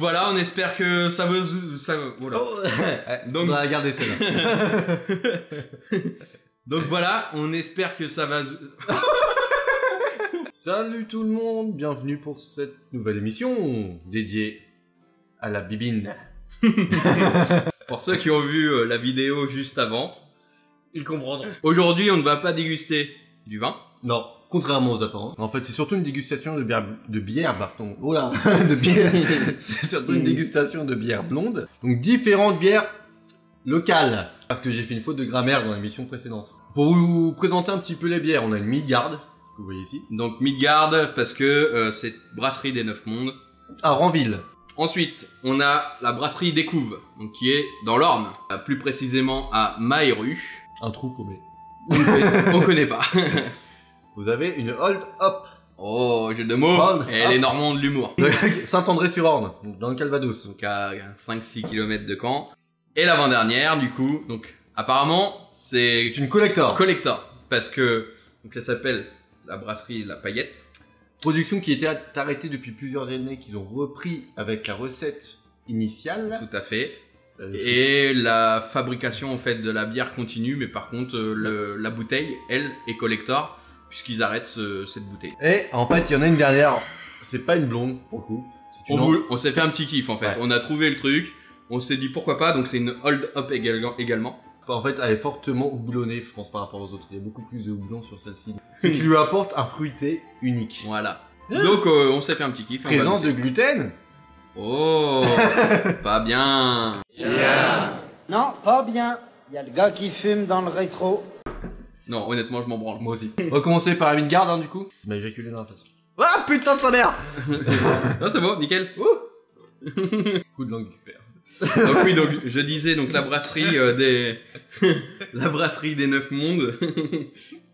voilà, on espère que ça va... Voilà. Oh. Donc... On va garder celle-là. Donc voilà, on espère que ça va... Salut tout le monde, bienvenue pour cette nouvelle émission dédiée à la bibine. Pour ceux qui ont vu la vidéo juste avant, Ils comprendront. aujourd'hui on ne va pas déguster du vin. Non, contrairement aux apparences. En fait, c'est surtout une dégustation de bière, pardon. Oh là, de bière. C'est surtout une dégustation de bière blonde. Donc différentes bières locales. Parce que j'ai fait une faute de grammaire dans l'émission précédente. Pour vous présenter un petit peu les bières, on a une Midgard, que vous voyez ici. Donc Midgard, parce que c'est brasserie des 9 mondes. À Ranville. Ensuite, on a la brasserie des Couves, donc qui est dans l'Orne, plus précisément à Maheru. Un trou paumé. On connaît pas. Vous avez une Hold Hop. Oh, jeu de mots. Hold Et Up. les Normands de l'humour. Saint-André-sur-Orne, donc dans le Calvados. Donc à 5-6 km de Caen. Et l'avant-dernière, du coup, donc apparemment, c'est C'est une collector. collector. Parce que donc ça s'appelle la brasserie La Paillette. Production qui était arrêtée depuis plusieurs années, qu'ils ont repris avec la recette initiale. Tout à fait. Et Et la fabrication en fait de la bière continue, mais par contre la bouteille, elle, est collector puisqu'ils arrêtent cette bouteille. en fait, il y en a une dernière. C'est pas une blonde pour le coup. C'est une On s'est fait un petit kiff en fait. Ouais. On a trouvé le truc, on s'est dit pourquoi pas, donc c'est une hold up également. En fait, elle est fortement houblonnée, je pense, par rapport aux autres. Il y a beaucoup plus de houblon sur celle-ci. Ce qui lui apporte un fruité unique. Voilà. Donc on s'est fait un petit kiff. Présence de gluten. Oh, pas bien. Non, pas bien. Il y a le gars qui fume dans le rétro. Non, honnêtement, je m'en branle. Moi aussi. On va commencer par la Midgard, hein, du coup. Il m'a éjaculé dans la face. Ah, putain de sa mère. Non, c'est bon, nickel. Coup de langue expert. Donc oui, donc je disais donc la brasserie des la brasserie des 9 mondes.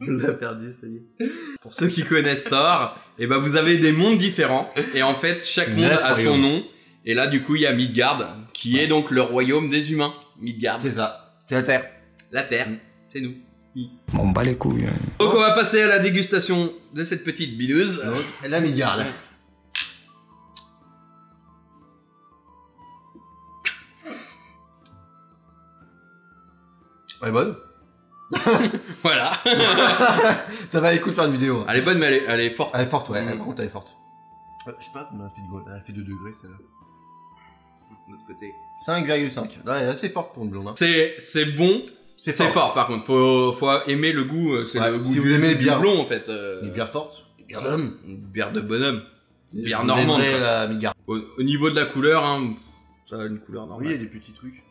On l'a perdu, ça y est. Pour ceux qui connaissent Thor, et ben vous avez des mondes différents et en fait chaque monde Neuf a son royaumes. nom. Et là du coup il y a Midgard qui est donc le royaume des humains. Midgard, C'est ça. C'est la terre. la terre, c'est nous. M'en bat les couilles. Donc on va passer à la dégustation de cette petite bideuse. Donc, la Midgard. Elle est bonne. Voilà. Ça va, écoute, faire une vidéo. Elle est bonne mais elle est forte. Elle est forte, ouais. Mm. Par contre, elle est forte. Je sais pas combien elle a fait 2 degrés, celle-là. De l'autre côté. 5,5. Ouais, elle est assez forte pour une blonde. Hein. C'est bon. C'est fort par contre. Faut aimer le goût. C'est Ouais, le goût si vous aimez les du bières blond en fait. Une bière forte. Une bière d'homme. Une bière de bonhomme. Une bière Vous normande. aimerez quoi. la Midgard. Au niveau de la couleur, hein, ça a une couleur Oui, il y normale. a des petits trucs.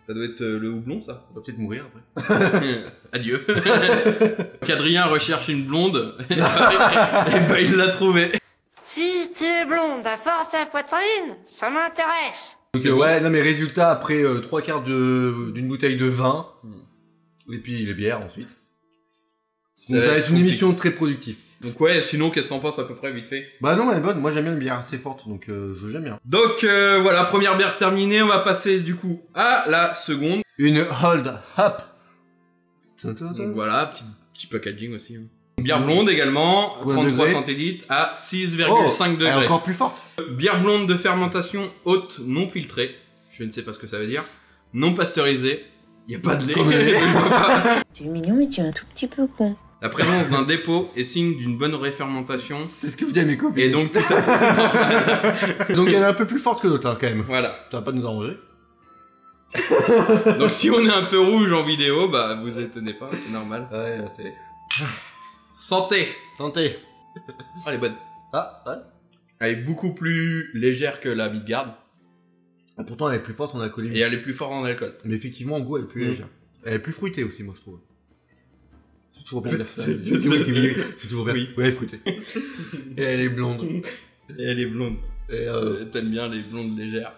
Ça doit être le houblon, ça. On va peut-être mourir après. Adieu. Qu'Adrien recherche une blonde. Et ben il l'a trouvée. Si tu es blonde à force à poitrine, ça m'intéresse. Donc ouais, non mais résultat, après 3 quarts d'une bouteille de vin, et puis les bières ensuite. Donc ça va être une émission très productive. Donc ouais, sinon qu'est-ce que t'en penses à peu près vite fait? Bah non, elle est bonne, moi j'aime bien une bière assez forte, donc j'aime bien. Donc voilà, première bière terminée, on va passer du coup à la seconde. Une Hold Up. Donc voilà, petit packaging aussi. Hein. Bière blonde également, Combien de 33 degrés centilitres à 6,5 Elle est degrés. encore plus forte. Bière blonde de fermentation haute non filtrée. Je ne sais pas ce que ça veut dire. Non pasteurisée. Il n'y a pas de lait. Comme le lait. Tu es mignon, mais tu es un tout petit peu con. La présence d'un dépôt est signe d'une bonne réfermentation. C'est ce que vous dites à mes copines. Et donc tout à fait. Donc elle est un peu plus forte que l'autre hein, quand même. Voilà. Ça va pas nous arranger. Donc si on est un peu rouge en vidéo, bah vous étonnez pas, c'est normal. Ouais, là, c'est... Santé. Santé. Ah, elle est bonne. Ah, ça va. Elle est beaucoup plus légère que la Midgard. Ah, pourtant elle est plus forte en alcoolémie. Et elle est plus forte en alcool. Mais effectivement en goût elle est plus légère. Elle est plus fruitée aussi moi je trouve. C'est toujours bien de la faire. C'est toujours bien. Oui. Ouais, fruitée. Et elle est blonde. Et elle est blonde. Et T'aimes bien les blondes légères.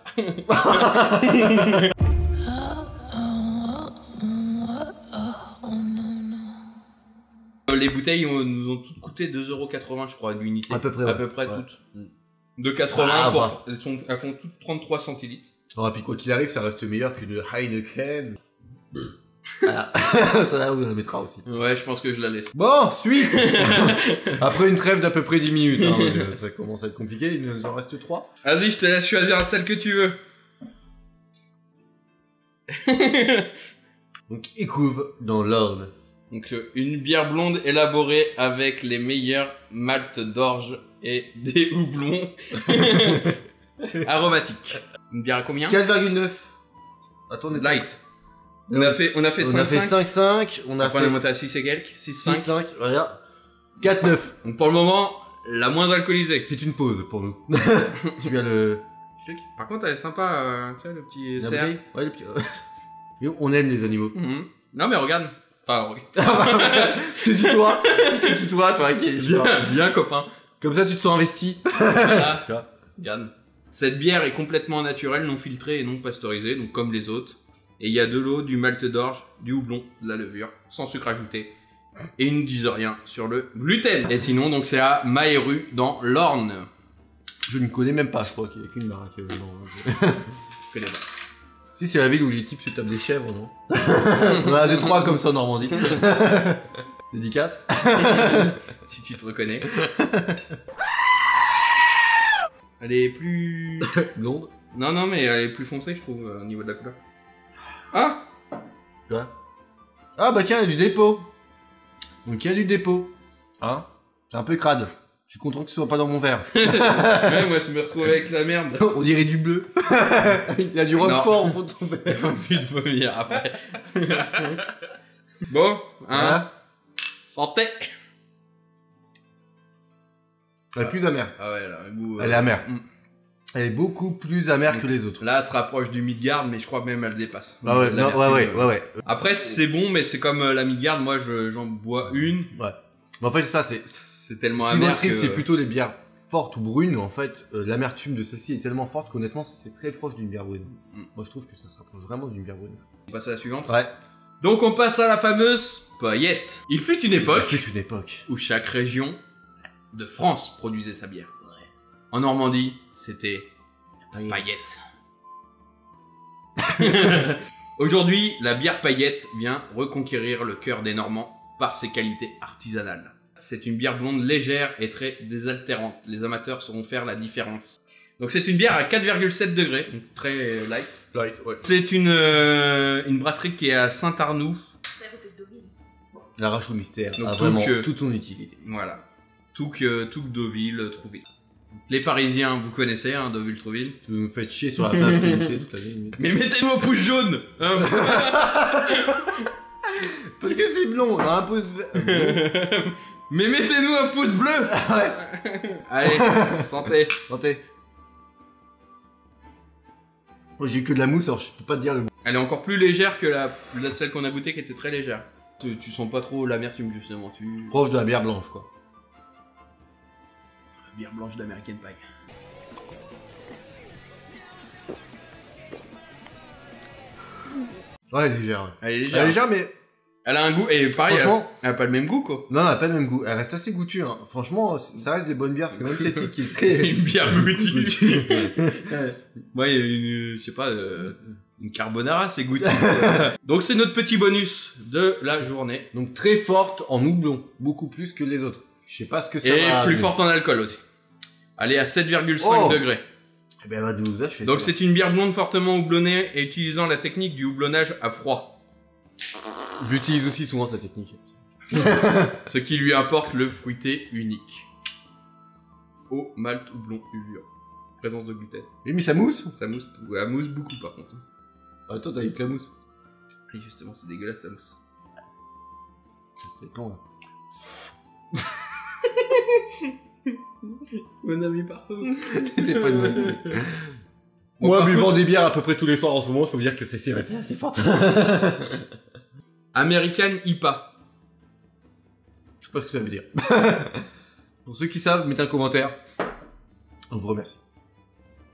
Les bouteilles nous ont toutes coûté 2,80€ je crois l'unité. À peu près, ouais. À peu près Ouais. toutes. De 80 Ça pour... va. elles font toutes 33 centilitres. Alors, puis quoi qu'il arrive, ça reste meilleur qu'une Heineken. Voilà. Ça là, on la mettra aussi. Ouais, je pense que je la laisse. Bon, suite. Après une trêve d'à peu près 10 minutes, hein, ça commence à être compliqué, il nous en reste 3. Vas-y, je te laisse choisir celle que tu veux. Donc, écouve dans l'Orne. Donc, une bière blonde élaborée avec les meilleurs maltes d'orge et des houblons aromatiques. Une bière à combien? 4,9. Attends, on est Light. On a fait de 5,5. 5,5. On a Après, fait on est monté à 6 et quelques. 6,5. 6,5. Voilà. 4,9. Donc, pour le moment, la moins alcoolisée. C'est une pause pour nous. Tu viens le... Par contre, elle est sympa, tu sais, le petit la cerf. bouteille. Ouais, le petit... Et on aime les animaux. Mhm. Non, mais regarde. Enfin, regarde. Je te tutoie. Je te tutoie, toi, qui est... Bien, copain. Comme ça, tu te sens investi. Voilà. Tu vois. Regarde. Cette bière est complètement naturelle, non filtrée et non pasteurisée, donc comme les autres. Et il y a de l'eau, du malt d'orge, du houblon, de la levure, sans sucre ajouté. Et ils ne disent rien sur le gluten. Et sinon, donc c'est à Maheru, dans l'Orne. Je ne connais même pas, je crois qu'il n'y a qu'une baraque. Non, Je connais pas. Si, c'est la ville où les types se tapent des chèvres, non? On a 2-3 comme ça en Normandie. Dédicace. Si tu te reconnais. Elle est plus... Blonde. Non, non, mais elle est plus foncée, je trouve, au niveau de la couleur. Ah! Tu vois? Ah bah tiens, il y a du dépôt. Donc il y a du dépôt. Hein? C'est un peu crade. Je suis content que ce soit pas dans mon verre. Ouais, moi je me retrouve avec la merde. On dirait du bleu. Il y a du roquefort au fond de ton verre. J'ai envie de vomir après. Bon, hein? Voilà. Santé! Elle est plus amère. Ah ouais, elle a un goût... Elle est amère. Mm. Elle est beaucoup plus amère que les autres. Là, elle se rapproche du Midgard, mais je crois même elle dépasse. Ah ouais, non, L'amertume, ouais. Après, c'est bon, mais c'est comme la Midgard, moi j'en bois une. Ouais. Mais en fait, ça, c'est... C'est tellement Si amer votre trip, que... c'est plutôt les bières fortes ou brunes, en fait, l'amertume de celle-ci est tellement forte qu'honnêtement, c'est très proche d'une bière brune. Mm. Moi, je trouve que ça se rapproche vraiment d'une bière brune. On passe à la suivante. Ouais. Donc on passe à la fameuse paillette. Il fut une époque C'est une époque. où chaque région de France produisait sa bière. En Normandie, c'était paillette. Aujourd'hui, la bière paillette vient reconquérir le cœur des Normands par ses qualités artisanales. C'est une bière blonde légère et très désaltérante. Les amateurs sauront faire la différence. Donc c'est une bière à 4,7 degrés, donc très light. Light, ouais. C'est une brasserie qui est à Saint-Arnoux. C'est à côté de Deauville. La râche au mystère Donc, a tout vraiment que- toute son utilité. Voilà. Touques, Deauville, Trouville. Les Parisiens, vous connaissez, hein, Deauville, Trouville. Vous me faites chier sur la plage limitée toute la vie. Mais mettez-nous au pouce jaune hein. Parce que c'est blond, on a un pouce vert. Mais mettez-nous un pouce bleu Allez, santé. Santé. Moi j'ai eu que de la mousse, alors je peux pas te dire le goût. Elle est encore plus légère que celle qu'on a goûtée qui était très légère. Tu sens pas trop l'amertume justement, tu... Proche de la bière blanche, quoi. Bière blanche d'American Pie. Ouais, légère. Ouais. Elle est Elle légère. est légère, mais Elle a un goût, et pareil, franchement, elle a pas le même goût quoi. non, elle a pas le même goût. Elle reste assez goûtue. Hein. Franchement, ça reste des bonnes bières, parce que même celle-ci qui est très... Une bière goûtue. Ouais. Ouais, une, je sais pas, une carbonara, c'est goûtu. Donc c'est notre petit bonus de la journée. Donc très forte en houblon, beaucoup plus que les autres. Je sais pas ce que ça Et va... plus forte en alcool aussi. Elle est à 7,5 Oh. degrés. Eh ben, elle va de nous, je fais Donc ça. c'est une bière blonde fortement houblonnée et utilisant la technique du houblonnage à froid. J'utilise aussi souvent cette technique. Ce qui lui apporte le fruité unique. Eau, malt, houblon, levure. Présence de gluten. Oui, mais ça mousse. Ça mousse, elle mousse beaucoup par contre. Attends, t'as eu que la mousse. Et justement, c'est dégueulasse, ça mousse. C'était con, là. Mon ami partout. C'était pas une bonne idée. Bon, Moi, par buvant contre- des bières à peu près tous les soirs en ce moment, je peux vous dire que c'est assez forte. American IPA. Je sais pas ce que ça veut dire. Pour ceux qui savent, mettez un commentaire. On vous remercie.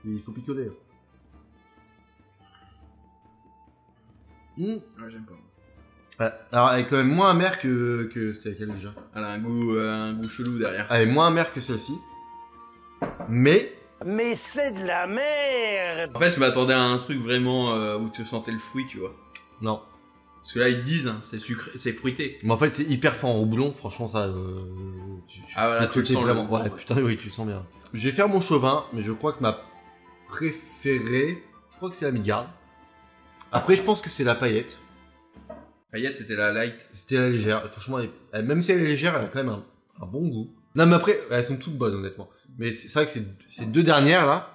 Il faut picoler. Hein. Ouais, j'aime pas. Ouais. Alors, elle est quand même moins amère que c'était laquelle déjà. Elle a un goût chelou derrière. Elle est moins amère que celle-ci. Mais, Mais c'est de la merde! En fait, je m'attendais à un truc vraiment où tu sentais le fruit, tu vois. non. Parce que là, ils te disent, hein, c'est sucré, c'est fruité. Mais en fait, c'est hyper fort en houblon, franchement, ça. Ah, voilà, tu le sens, vraiment. le Ouais, houblon, ouais. putain, oui, tu le sens bien. Je vais faire mon chauvin, mais je crois que ma préférée, je crois que c'est la mi-garde. Après, je pense que c'est la paillette. Paillette, c'était la light. C'était la légère. Et franchement, même si elle est légère, elle a quand même un bon goût. Non, mais après, elles sont toutes bonnes, honnêtement. Mais c'est vrai que ces deux dernières, là,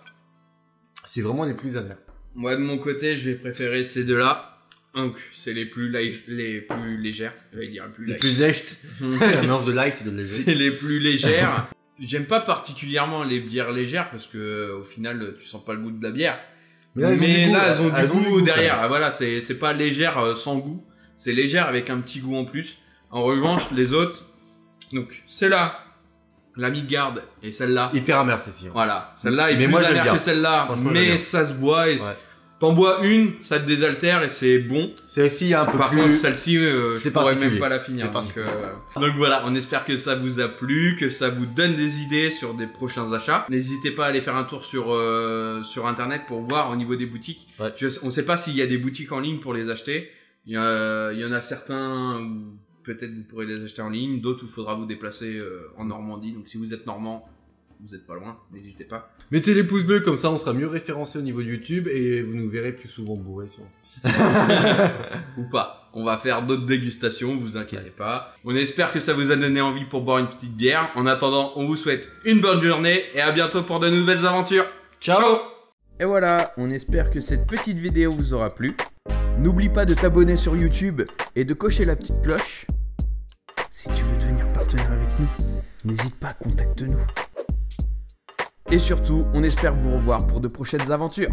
c'est vraiment les plus amères. Moi, de mon côté, je vais préférer ces deux-là. Donc, c'est les plus légères. Je vais dire Les plus lèches. Un mélange de light et de léger. C'est les plus légères. J'aime pas particulièrement les bières légères parce que au final, tu sens pas le goût de la bière. Mais là, elles ont du goût derrière. Ah, voilà, c'est pas légère sans goût. C'est légère avec un petit goût en plus. En revanche, les autres, donc celle-là, la mi-garde et celle-là. Hyper amère, celle-ci. Voilà, celle-là est mais plus moi, j'aime amère bien. que celle-là, Franchement, j'aime mais bien. ça se boit et Ouais. t'en bois une, ça te désaltère et c'est bon. Celle-ci est un peu Par plus... contre, celle-ci, c'est je pourrais particulier. même pas la finir. C'est Donc voilà, on espère que ça vous a plu, que ça vous donne des idées sur des prochains achats. N'hésitez pas à aller faire un tour sur internet pour voir au niveau des boutiques. Ouais. On sait pas s'il y a des boutiques en ligne pour les acheter. Il y en a certains où peut-être vous pourrez les acheter en ligne, d'autres où il faudra vous déplacer en Normandie. Donc si vous êtes normand, vous êtes pas loin, n'hésitez pas. Mettez les pouces bleus, comme ça on sera mieux référencé au niveau de YouTube et vous nous verrez plus souvent bourrés. Ou pas. On va faire d'autres dégustations, vous inquiétez pas. On espère que ça vous a donné envie pour boire une petite bière. En attendant, on vous souhaite une bonne journée et à bientôt pour de nouvelles aventures. Ciao. Et voilà, on espère que cette petite vidéo vous aura plu. N'oublie pas de t'abonner sur YouTube et de cocher la petite cloche. Si tu veux devenir partenaire avec nous, n'hésite pas, contacte-nous. Et surtout, on espère vous revoir pour de prochaines aventures.